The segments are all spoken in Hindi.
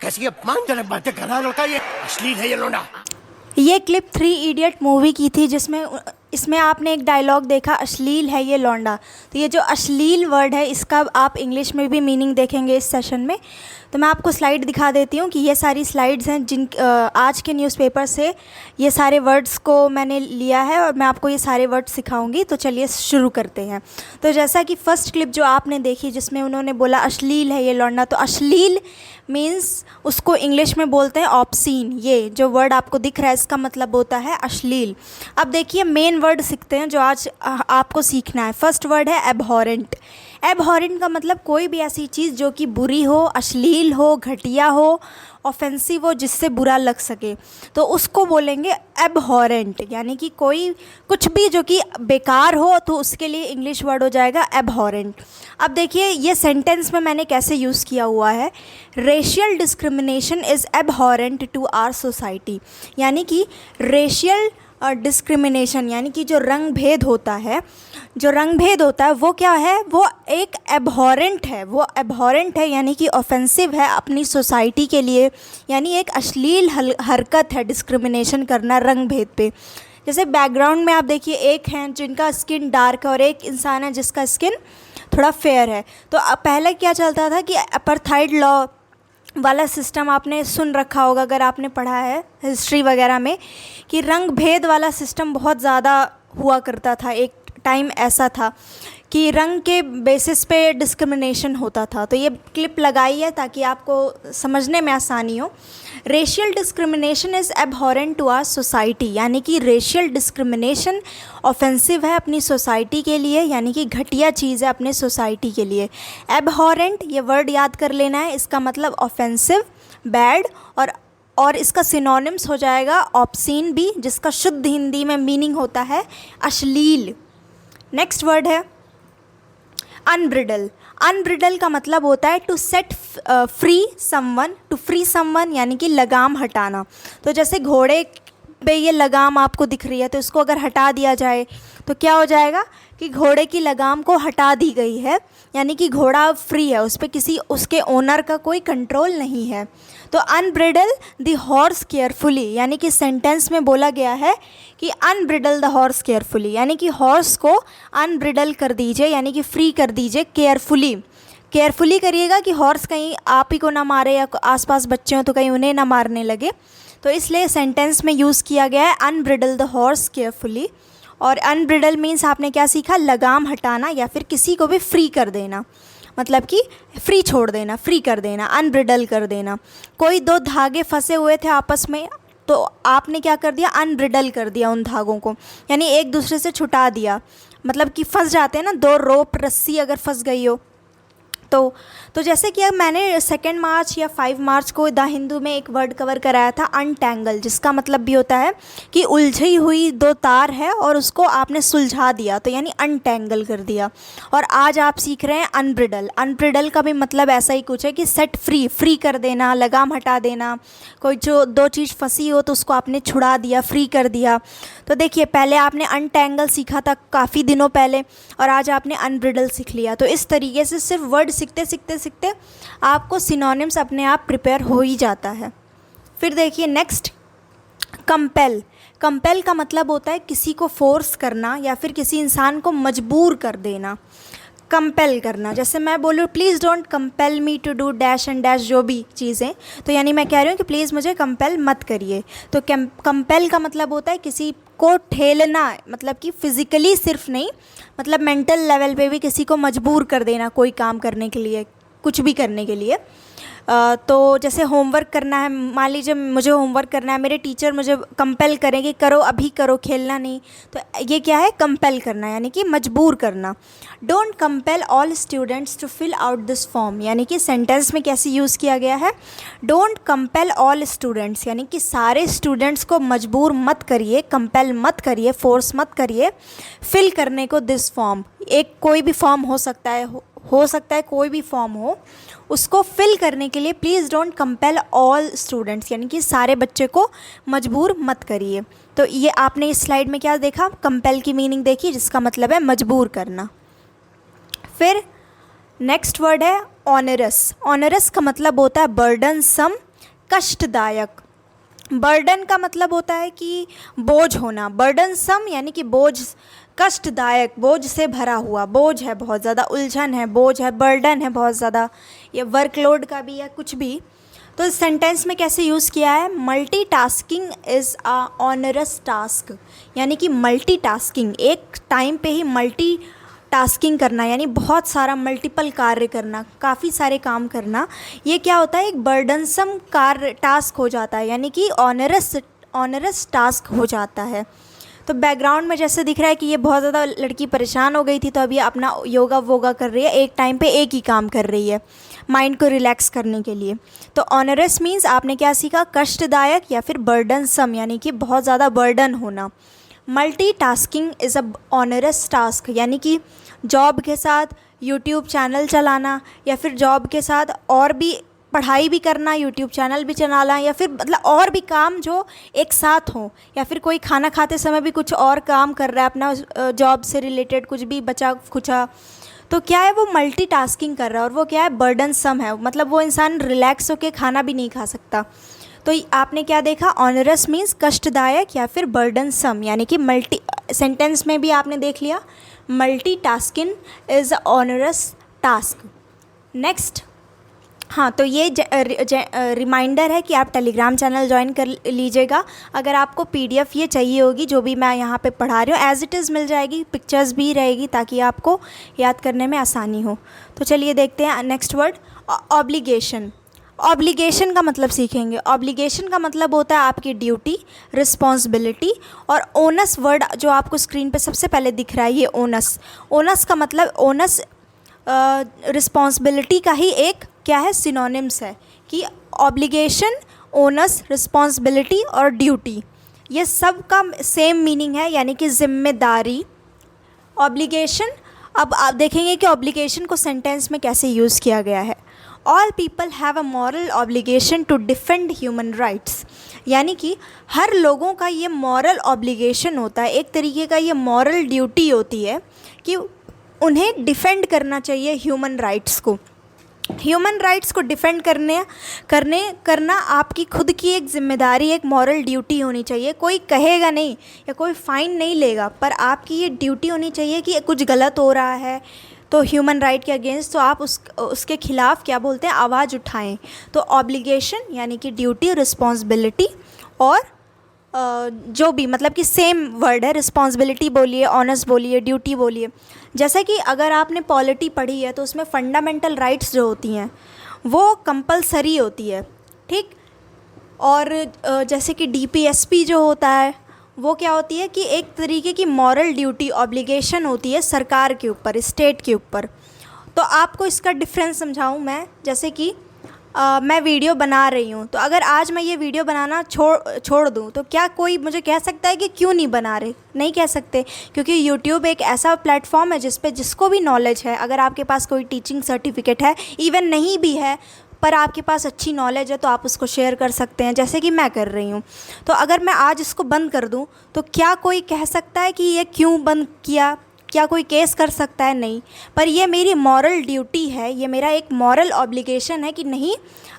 कैसी अपमानजनक बातें कर रहा है लड़का, ये अश्लील है ये लोंडा। ये क्लिप 3 इडियट मूवी की थी, जिसमें इसमें आपने एक डायलॉग देखा, अश्लील है ये लौंडा। तो ये जो अश्लील वर्ड है, इसका आप इंग्लिश में भी मीनिंग देखेंगे इस सेशन में। तो मैं आपको स्लाइड दिखा देती हूँ कि ये सारी स्लाइड्स हैं जिन आज के न्यूज़पेपर से ये सारे वर्ड्स को मैंने लिया है और मैं आपको ये सारे वर्ड्स सिखाऊंगी। तो चलिए शुरू करते हैं। तो जैसा कि फ़र्स्ट क्लिप जो आपने देखी जिसमें उन्होंने बोला अश्लील है ये लौंडा, तो अश्लील मीन्स उसको इंग्लिश में बोलते हैं ऑब्सीन। ये जो वर्ड आपको दिख रहा है इसका मतलब होता है अश्लील। अब देखिए मेन वर्ड सीखते हैं जो आज आपको सीखना है। फर्स्ट वर्ड है एबहॉरेंट। एबहॉरेंट का मतलब कोई भी ऐसी चीज़ जो कि बुरी हो, अश्लील हो, घटिया हो, ऑफेंसिव हो, जिससे बुरा लग सके, तो उसको बोलेंगे एबहॉरेंट। यानी कि कोई कुछ भी जो कि बेकार हो तो उसके लिए इंग्लिश वर्ड हो जाएगा एबहॉरेंट। अब देखिए ये सेंटेंस में मैंने कैसे यूज़ किया हुआ है। Racial discrimination is abhorrent to our society. यानी कि रेशियल डिस्क्रिमिनेशन यानी कि जो रंग भेद होता है, वो क्या है, वो एक एबहॉरेंट है। वो एबहॉरेंट है यानी कि ऑफेंसिव है अपनी सोसाइटी के लिए, यानी एक अश्लील हरकत है डिस्क्रिमिनेशन करना रंग भेद पे। जैसे बैकग्राउंड में आप देखिए, एक हैं जिनका स्किन डार्क है और एक इंसान है जिसका स्किन थोड़ा फेयर है। तो पहले क्या चलता था कि अपार्थाइड लॉ वाला सिस्टम आपने सुन रखा होगा अगर आपने पढ़ा है हिस्ट्री वगैरह में, कि रंग भेद वाला सिस्टम बहुत ज़्यादा हुआ करता था। एक टाइम ऐसा था कि रंग के बेसिस पे डिस्क्रिमिनेशन होता था। तो ये क्लिप लगाई है ताकि आपको समझने में आसानी हो। Racial discrimination is abhorrent to our society. यानी कि रेशियल डिस्क्रिमिनेशन ऑफेंसिव है अपनी सोसाइटी के लिए, यानी कि घटिया चीज़ है अपने सोसाइटी के लिए। एबहॉरेंट ये वर्ड याद कर लेना है, इसका मतलब ऑफेंसिव, बैड, और इसका सिनोनिम्स हो जाएगा ऑब्सीन भी, जिसका शुद्ध हिंदी में मीनिंग होता है अश्लील। नेक्स्ट वर्ड है अनब्रिडल। अनब्रिडल का मतलब होता है टू सेट फ्री समवन, यानी कि लगाम हटाना। तो जैसे घोड़े पे ये लगाम आपको दिख रही है, तो इसको अगर हटा दिया जाए तो क्या हो जाएगा कि घोड़े की लगाम को हटा दी गई है, यानी कि घोड़ा अब फ्री है, उस पर किसी उसके ओनर का कोई कंट्रोल नहीं है। तो अनब्रिडल द हॉर्स केयरफुली, यानी कि सेंटेंस में बोला गया है कि अनब्रिडल द हॉर्स केयरफुली, यानी कि हॉर्स को अनब्रिडल कर दीजिए, यानी कि फ्री कर दीजिए केयरफुली करिएगा कि हॉर्स कहीं आप ही को ना मारे या आसपास बच्चे हों तो कहीं उन्हें ना मारने लगे। तो इसलिए सेंटेंस में यूज़ किया गया है अनब्रिडल द हॉर्स केयरफुली। और अनब्रिडल मीन्स आपने क्या सीखा, लगाम हटाना या फिर किसी को भी फ्री कर देना, मतलब कि फ्री छोड़ देना, फ्री कर देना, अनब्रिडल कर देना। कोई दो धागे फंसे हुए थे आपस में, तो आपने क्या कर दिया, अनब्रिडल कर दिया उन धागों को, यानी एक दूसरे से छुटा दिया। मतलब कि फंस जाते हैं ना, दो रोप रस्सी अगर फंस गई हो तो जैसे कि अब मैंने 2 मार्च या 5 मार्च को द हिंदू में एक वर्ड कवर कराया था अनटैंगल, जिसका मतलब भी होता है कि उलझी हुई दो तार है और उसको आपने सुलझा दिया, तो यानी अनटैंगल कर दिया। और आज आप सीख रहे हैं अनब्रिडल। अनब्रिडल का भी मतलब ऐसा ही कुछ है कि सेट फ्री कर देना, लगाम हटा देना। कोई जो दो चीज़ फंसी हो तो उसको आपने छुड़ा दिया, फ्री कर दिया। तो देखिए पहले आपने अनटैंगल सीखा था काफ़ी दिनों पहले और आज आपने अनब्रिडल सीख लिया। तो इस तरीके से सिर्फ वर्ड सीखते आपको सिनोनिम्स अपने आप प्रिपेयर हो ही जाता है। फिर देखिए नेक्स्ट कंपेल का मतलब होता है किसी को फोर्स करना या फिर किसी इंसान को मजबूर कर देना, कंपेल करना। जैसे मैं बोलूँ please don't compel me to do dash and dash, जो भी चीज़ें, तो यानी मैं कह रही हूँ कि प्लीज़ मुझे कंपेल मत करिए। तो कंपेल का मतलब होता है किसी को ठेलना, मतलब कि फिज़िकली सिर्फ नहीं, मतलब मेंटल लेवल पे भी किसी को मजबूर कर देना कोई काम करने के लिए, कुछ भी करने के लिए। तो जैसे होमवर्क करना है, मान लीजिए मुझे होमवर्क करना है, मेरे टीचर मुझे कंपेल करेंगे करो अभी करो, खेलना नहीं, तो ये क्या है, कंपेल करना, यानी कि मजबूर करना। Don't compel all students to fill out this form, यानी कि सेंटेंस में कैसे यूज़ किया गया है, डोंट कंपेल ऑल स्टूडेंट्स, यानी कि सारे स्टूडेंट्स को मजबूर मत करिए, कंपेल मत करिए, फोर्स मत करिए फिल करने को दिस फॉर्म। एक कोई भी फॉर्म हो सकता है कोई भी फॉर्म हो, उसको फिल करने के लिए please don't compel all students, यानी कि सारे बच्चे को मजबूर मत करिए। तो ये आपने इस स्लाइड में क्या देखा, कंपेल की मीनिंग देखी, जिसका मतलब है मजबूर करना। फिर नेक्स्ट वर्ड है ऑनरस। ऑनरस का मतलब होता है बर्डनसम, कष्टदायक। बर्डन का मतलब होता है कि बोझ होना, बर्डनसम यानी कि बोझ, कष्टदायक बोझ से भरा हुआ, बोझ है बहुत ज़्यादा, उलझन है, बोझ है, बर्डन है बहुत ज़्यादा, ये वर्कलोड का भी या कुछ भी। तो इस सेंटेंस में कैसे यूज़ किया है, multitasking is a onerous task, यानी कि मल्टीटास्किंग एक टाइम पे ही मल्टी टास्किंग करना, यानी बहुत सारा मल्टीपल कार्य करना, काफ़ी सारे काम करना, ये क्या होता है, एक बर्डनसम कार्य टास्क हो जाता है, यानी कि ऑनरस टास्क हो जाता है। तो बैकग्राउंड में जैसे दिख रहा है कि ये बहुत ज़्यादा लड़की परेशान हो गई थी, तो अब ये अपना योगा वोगा कर रही है, एक टाइम पे एक ही काम कर रही है माइंड को रिलैक्स करने के लिए। तो ऑनरस मीन्स आपने क्या सीखा, कष्टदायक या फिर बर्डनसम, यानी कि बहुत ज़्यादा बर्डन होना। Multitasking is a onerous task, यानी कि जॉब के साथ यूट्यूब चैनल चलाना, या फिर जॉब के साथ और भी पढ़ाई भी करना, यूट्यूब चैनल भी चलाना, या फिर मतलब और भी काम जो एक साथ हो, या फिर कोई खाना खाते समय भी कुछ और काम कर रहा है अपना जॉब से रिलेटेड, कुछ भी बचा खुचा, तो क्या है वो मल्टीटास्किंग कर रहा है, और वो क्या है, बर्डनसम है, मतलब वो इंसान रिलैक्स होकर खाना भी नहीं खा सकता। तो आपने क्या देखा, ऑनरस मीन्स कष्टदायक या फिर बर्डनसम, यानी कि मल्टी, सेंटेंस में भी आपने देख लिया, multitasking is onerous task. Next, हाँ, तो ये रिमाइंडर है कि आप टेलीग्राम चैनल ज्वाइन कर लीजिएगा। अगर आपको पीडीएफ ये चाहिए होगी जो भी मैं यहाँ पे पढ़ा रही हूँ, एज़ इट इज़ मिल जाएगी, पिक्चर्स भी रहेगी ताकि आपको याद करने में आसानी हो। तो चलिए देखते हैं नेक्स्ट वर्ड, ऑब्लिगेशन। ऑब्लिगेशन का मतलब सीखेंगे। ऑब्लिगेशन का मतलब होता है आपकी ड्यूटी, रिस्पॉन्सिबिलिटी, और ओनस वर्ड जो आपको स्क्रीन पे सबसे पहले दिख रहा है, ये ओनस। ओनस का मतलब, ओनस रिस्पॉन्सिबिलिटी का ही एक क्या है, सिनोनिम्स है, कि ऑब्लिगेशन, ओनस, रिस्पॉन्सिबिलिटी और ड्यूटी, ये सब का सेम मीनिंग है, यानी कि जिम्मेदारी। ऑब्लिगेशन, अब आप देखेंगे कि ऑब्लिगेशन को सेंटेंस में कैसे यूज़ किया गया है। All people have a moral obligation to defend human rights, यानी कि हर लोगों का ये मॉरल ऑब्लिगेशन होता है, एक तरीके का ये मॉरल ड्यूटी होती है कि उन्हें डिफेंड करना चाहिए ह्यूमन राइट्स को। ह्यूमन राइट्स को डिफेंड करना आपकी खुद की एक जिम्मेदारी, एक मॉरल ड्यूटी होनी चाहिए। कोई कहेगा नहीं या कोई फ़ाइन नहीं लेगा, पर आपकी ये ड्यूटी होनी चाहिए कि कुछ गलत हो रहा है तो ह्यूमन राइट के अगेंस्ट, तो आप उसके खिलाफ़ क्या बोलते हैं, आवाज़ उठाएं। तो ऑब्लिगेशन यानी कि ड्यूटी, रिस्पॉन्सिबिलिटी, और जो भी मतलब कि सेम वर्ड है, रिस्पॉन्सिबिलिटी बोलिए, ऑनर्स बोलिए, ड्यूटी बोलिए। जैसे कि अगर आपने पॉलिटी पढ़ी है तो उसमें फंडामेंटल राइट्स जो होती हैं वो कंपलसरी होती है, ठीक। और जैसे कि डीपीएसपी जो होता है वो क्या होती है कि एक तरीके की मॉरल ड्यूटी, ऑब्लिगेशन होती है सरकार के ऊपर, स्टेट के ऊपर। तो आपको इसका डिफरेंस समझाऊं मैं, जैसे कि मैं वीडियो बना रही हूँ, तो अगर आज मैं ये वीडियो बनाना छोड़ दूँ तो क्या कोई मुझे कह सकता है कि क्यों नहीं बना रहे? नहीं कह सकते, क्योंकि यूट्यूब एक ऐसा प्लेटफॉर्म है जिसको भी नॉलेज है, अगर आपके पास कोई टीचिंग सर्टिफिकेट है, इवन नहीं भी है, पर आपके पास अच्छी नॉलेज है, तो आप उसको शेयर कर सकते हैं, जैसे कि मैं कर रही हूँ। तो अगर मैं आज इसको बंद कर दूँ तो क्या कोई कह सकता है कि ये क्यों बंद किया? क्या कोई केस कर सकता है? नहीं। पर ये मेरी मॉरल ड्यूटी है, ये मेरा एक मॉरल ऑब्लिगेशन है कि नहीं,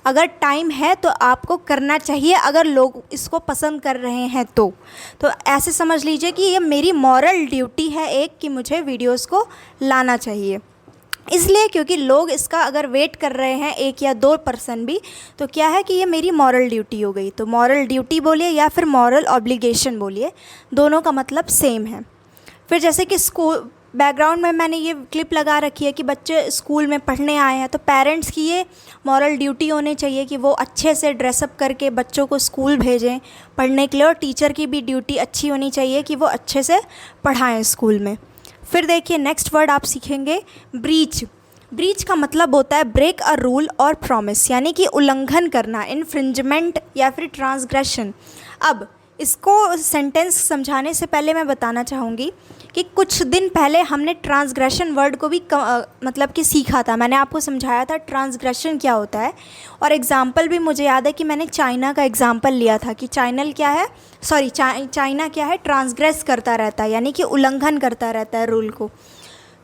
अगर टाइम है तो आपको करना चाहिए, अगर लोग इसको पसंद कर रहे हैं तो ऐसे समझ लीजिए कि ये मेरी मॉरल ड्यूटी है एक, कि मुझे वीडियोस को लाना चाहिए। इसलिए क्योंकि लोग इसका अगर वेट कर रहे हैं 1 या 2% भी, तो क्या है कि ये मेरी मॉरल ड्यूटी हो गई। तो मॉरल ड्यूटी बोलिए या फिर मॉरल ऑब्लिगेशन बोलिए, दोनों का मतलब सेम है। फिर जैसे कि स्कूल, बैकग्राउंड में मैंने ये क्लिप लगा रखी है कि बच्चे स्कूल में पढ़ने आए हैं, तो पेरेंट्स की ये मॉरल ड्यूटी होनी चाहिए कि वो अच्छे से ड्रेसअप करके बच्चों को स्कूल भेजें पढ़ने के लिए, और टीचर की भी ड्यूटी अच्छी होनी चाहिए कि वो अच्छे से पढ़ाएं स्कूल में। फिर देखिए नेक्स्ट वर्ड आप सीखेंगे, ब्रीच। ब्रीच का मतलब होता है ब्रेक अ रूल और प्रॉमिस, यानी कि उल्लंघन करना, इन्फ्रिंजमेंट या फिर ट्रांसग्रेशन। अब इसको सेंटेंस समझाने से पहले मैं बताना चाहूँगी कि कुछ दिन पहले हमने ट्रांसग्रेशन वर्ड को भी मतलब कि सीखा था। मैंने आपको समझाया था ट्रांसग्रेशन क्या होता है, और एग्ज़ाम्पल भी मुझे याद है कि मैंने चाइना का एग्ज़ाम्पल लिया था कि चाइना क्या है, ट्रांसग्रेस करता रहता है, यानी कि उल्लंघन करता रहता है रूल को।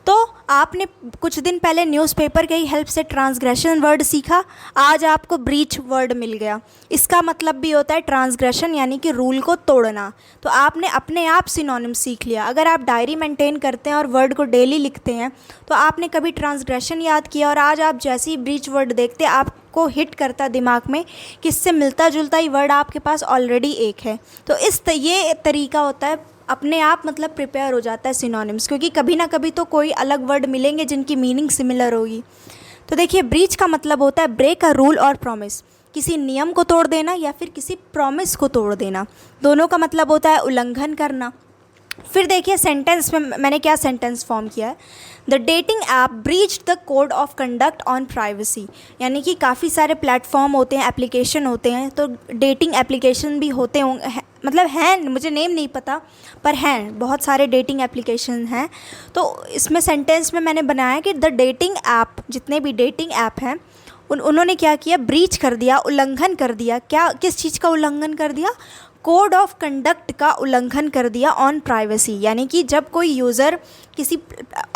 तो आपने कुछ दिन पहले न्यूज़पेपर की हेल्प से ट्रांसग्रेशन वर्ड सीखा, आज आपको ब्रीच वर्ड मिल गया। इसका मतलब भी होता है ट्रांसग्रेशन यानी कि रूल को तोड़ना। तो आपने अपने आप सिनोनिम सीख लिया। अगर आप डायरी मेंटेन करते हैं और वर्ड को डेली लिखते हैं तो आपने कभी ट्रांसग्रेशन याद किया और आज आप जैसे ही ब्रीच वर्ड देखते आपको हिट करता दिमाग में कि इससे मिलता जुलता ही वर्ड आपके पास ऑलरेडी एक है। तो ये तरीका होता है, अपने आप मतलब प्रिपेयर हो जाता है सिनोनिम्स, क्योंकि कभी ना कभी तो कोई अलग वर्ड मिलेंगे जिनकी मीनिंग सिमिलर होगी। तो देखिए, ब्रीच का मतलब होता है ब्रेक अ रूल और प्रॉमिस, किसी नियम को तोड़ देना या फिर किसी प्रॉमिस को तोड़ देना। दोनों का मतलब होता है उल्लंघन करना। फिर देखिए सेंटेंस में मैंने क्या सेंटेंस फॉर्म किया है, the dating app breached the code of conduct on privacy. यानी कि काफ़ी सारे प्लेटफॉर्म होते हैं, एप्लीकेशन होते हैं, तो डेटिंग एप्लीकेशन भी होते होंगे, मतलब हैं, मुझे नेम नहीं पता पर हैं, बहुत सारे डेटिंग एप्लीकेशन हैं। तो इसमें सेंटेंस में मैंने बनाया कि द डेटिंग ऐप, जितने भी डेटिंग ऐप हैं उन्होंने क्या किया, ब्रीच कर दिया, उल्लंघन कर दिया। क्या, किस चीज़ का उल्लंघन कर दिया? कोड ऑफ कंडक्ट का उल्लंघन कर दिया ऑन प्राइवेसी। यानी कि जब कोई यूज़र किसी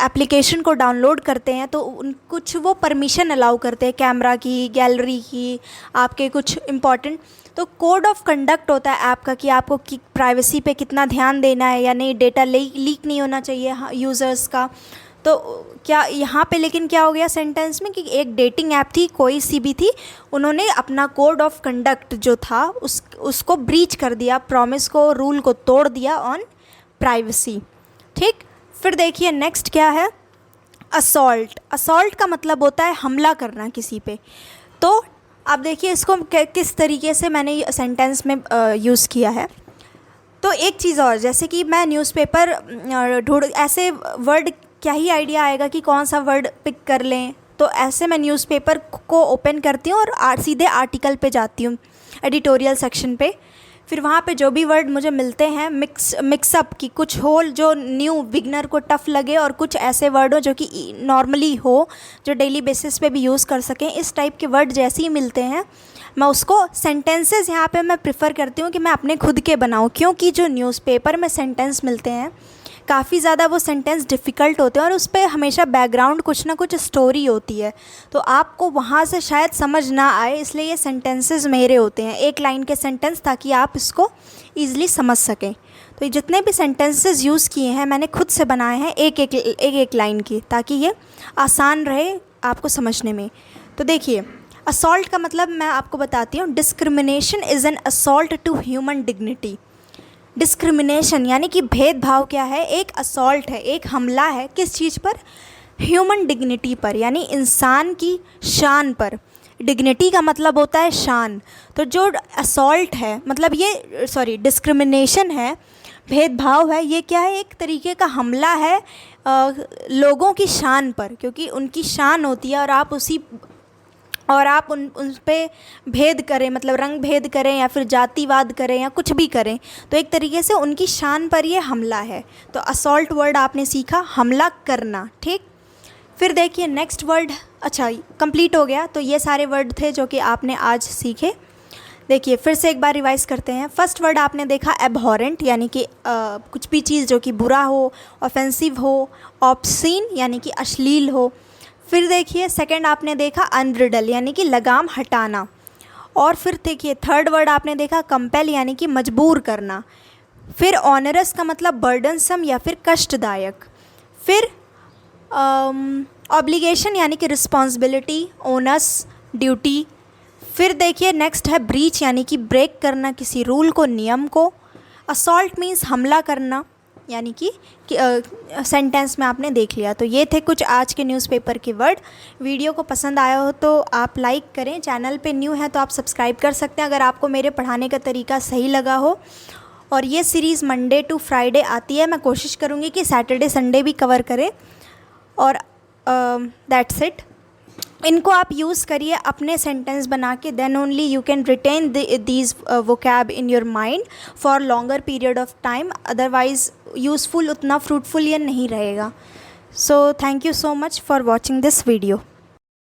एप्लीकेशन को डाउनलोड करते हैं तो कुछ वो परमिशन अलाउ करते हैं, कैमरा की, गैलरी की, आपके कुछ इम्पॉर्टेंट। तो कोड ऑफ कंडक्ट होता है ऐप का कि आपको प्राइवेसी पे कितना ध्यान देना है या नहीं, डेटा लीक नहीं होना चाहिए यूज़र्स का। तो क्या यहाँ पे लेकिन क्या हो गया सेंटेंस में कि एक डेटिंग ऐप थी, कोई सी भी थी, उन्होंने अपना कोड ऑफ कंडक्ट जो था उसको ब्रीच कर दिया, प्रॉमिस को, रूल को तोड़ दिया ऑन प्राइवेसी। ठीक, फिर देखिए नेक्स्ट क्या है, असॉल्ट। असॉल्ट का मतलब होता है हमला करना किसी पे। तो आप देखिए इसको किस तरीके से मैंने सेंटेंस में यूज़ किया है। तो एक चीज़ और, जैसे कि मैं न्यूज़पेपर ढूंढ, ऐसे वर्ड क्या ही आइडिया आएगा कि कौन सा वर्ड पिक कर लें। तो ऐसे मैं न्यूज़पेपर को ओपन करती हूँ और सीधे आर्टिकल पे जाती हूँ, एडिटोरियल सेक्शन पे। फिर वहाँ पे जो भी वर्ड मुझे मिलते हैं मिक्सअप की, कुछ हो जो न्यू बिगनर को टफ़ लगे और कुछ ऐसे वर्ड हो जो कि नॉर्मली हो, जो डेली बेसिस पे भी यूज़ कर सकें, इस टाइप के वर्ड जैसे ही मिलते हैं मैं उसको सेंटेंसेस यहाँ पे मैं प्रेफर करती हूँ कि मैं अपने खुद के बनाऊँ, क्योंकि जो न्यूज़पेपर में सेंटेंस मिलते हैं काफ़ी ज़्यादा वो सेंटेंस डिफ़िकल्ट होते हैं और उस पर हमेशा बैकग्राउंड कुछ ना कुछ स्टोरी होती है, तो आपको वहाँ से शायद समझ ना आए, इसलिए ये सेंटेंसेस मेरे होते हैं, एक लाइन के सेंटेंस, ताकि आप इसको ईज़िली समझ सकें। तो ये जितने भी सेंटेंसेस यूज़ किए हैं मैंने खुद से बनाए हैं, एक लाइन की, ताकि ये आसान रहे आपको समझने में। तो देखिए, असॉल्ट का मतलब मैं आपको बताती हूँ, discrimination is an assault to human dignity. Discrimination यानी कि भेदभाव क्या है, एक असॉल्ट है, एक हमला है, किस चीज़ पर? ह्यूमन डिग्निटी पर, यानी इंसान की शान पर। डिग्निटी का मतलब होता है शान। तो जो असॉल्ट है, मतलब ये डिस्क्रिमिनेशन है, भेदभाव है, ये क्या है? एक तरीके का हमला है लोगों की शान पर, क्योंकि उनकी शान होती है और आप उन पे भेद करें, मतलब रंग भेद करें या फिर जातिवाद करें या कुछ भी करें, तो एक तरीके से उनकी शान पर ये हमला है। तो असॉल्ट वर्ड आपने सीखा, हमला करना। ठीक, फिर देखिए नेक्स्ट वर्ड, अच्छा कंप्लीट हो गया। तो ये सारे वर्ड थे जो कि आपने आज सीखे। देखिए फिर से एक बार रिवाइज़ करते हैं। फर्स्ट वर्ड आपने देखा एबहॉरेंट, यानी कि कुछ भी चीज़ जो कि बुरा हो, ऑफेंसिव हो, ऑब्सीन यानी कि अश्लील हो। फिर देखिए सेकंड आपने देखा अनब्रिडल, यानी कि लगाम हटाना। और फिर देखिए थर्ड वर्ड आपने देखा कंपेल, यानी कि मजबूर करना। फिर ऑनरस का मतलब बर्डनसम या फिर कष्टदायक। फिर ऑब्लिगेशन यानी कि रिस्पॉन्सिबिलिटी, ओनस, ड्यूटी। फिर देखिए नेक्स्ट है ब्रीच, यानी कि ब्रेक करना किसी रूल को, नियम को। असॉल्ट मीन्स हमला करना, यानी कि सेंटेंस में आपने देख लिया। तो ये थे कुछ आज के न्यूज़पेपर के वर्ड। वीडियो को पसंद आया हो तो आप लाइक करें, चैनल पे न्यू है तो आप सब्सक्राइब कर सकते हैं अगर आपको मेरे पढ़ाने का तरीका सही लगा हो। और ये सीरीज़ मंडे टू फ्राइडे आती है, मैं कोशिश करूँगी कि सैटरडे संडे भी कवर करें। और दैट्स इट। इनको आप यूज़ करिए अपने सेंटेंस बना के, then only you can retain these vocab in your mind for longer period of time, otherwise useful उतना फ्रूटफुल ये नहीं रहेगा। So thank you so much for watching this video.